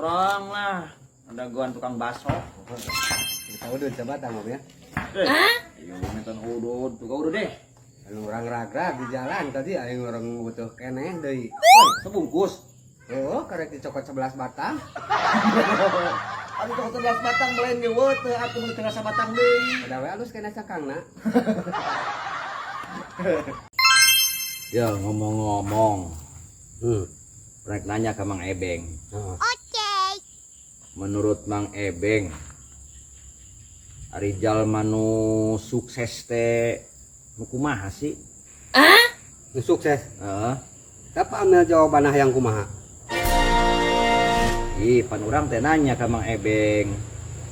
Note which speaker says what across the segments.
Speaker 1: nongkrong lah. Ada gua tukang baso.
Speaker 2: Kita udah coba tamu ya.
Speaker 1: Iya, nonton udud, tukang udud deh.
Speaker 2: Anu orang ragrag di jalan tadi aing orang butuh keneh deui.
Speaker 1: Oi, sebungkus.
Speaker 2: Oh, karek dicokot 11 batang.
Speaker 1: Aduh, tukang 11 batang belain ge teu atuh meuli tengah sabatang deui.
Speaker 2: Ada we alus kena sakangna.
Speaker 1: Ya ngomong-ngomong,
Speaker 2: Hmm.
Speaker 1: rek nanya ke Mang Ebeng.
Speaker 2: Oh.
Speaker 1: Menurut Mang Ebeng, ari jalma nu sukses teh nu kumaha sih?
Speaker 2: Nu sukses.
Speaker 1: Heeh.
Speaker 2: Dapat ambil jawaban yang kumaha.
Speaker 1: Ih, pan urang teh nanya ke Mang Ebeng.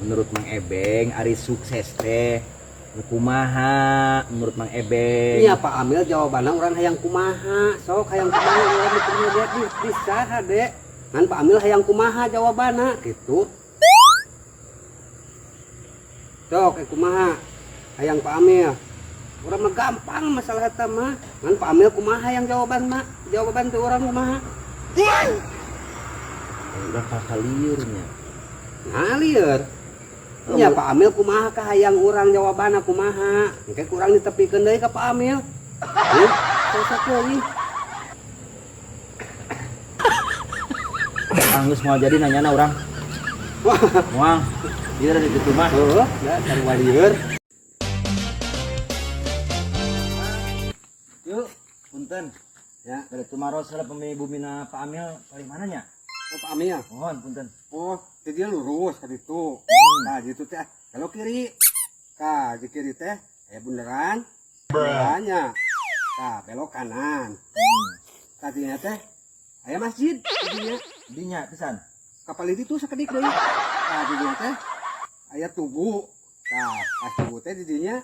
Speaker 1: Menurut Mang Ebeng, ari sukses teh nu kumaha menurut Mang Ebeng?
Speaker 2: Iya Pak Amil jawabannya orang hayang kumaha. Sok hayang kumaha orang mikirnya lihat bisa Dek. Ngan Pak Amil hayang kumaha jawabannya gitu. Sok kumaha hayang Pak Amil. Orang mah gampang masalah eta mah. Ngan Pak Amil kumaha hayang jawaban mah. Jawaban teh orang kumaha.
Speaker 1: Udah kakak liurnya.
Speaker 2: Ngalir. Ya Pak Amil kumaha ka hayang urang jawabanna kumaha. Engke kurang ditepikeun deui ka Pak Amil. Heuh, sok deui.
Speaker 1: Geus mau jadi nanyana urang.
Speaker 2: Wah,
Speaker 1: Moal. Ieu di ditu mah.
Speaker 2: heuh, da cari walieur.
Speaker 1: Yuk, punten.
Speaker 2: Ya,
Speaker 1: Dari Tumaro salah pemilik bumina Pak Amil paling mananya?
Speaker 2: oh Pak Amil.
Speaker 1: Mohon punten.
Speaker 2: Oh, teh dia lurus ka ditu. Nah, gitu teh. Kalau kiri. Tah, di kiri teh aya bundaran. Bundarannya. Tah, belok kanan. Tadinya teh aya masjid didinya.
Speaker 1: Dinya pisan.
Speaker 2: Kapal itu sakedik deui. Tah, didinya teh aya tugu. Tah, pas tugu teh didinya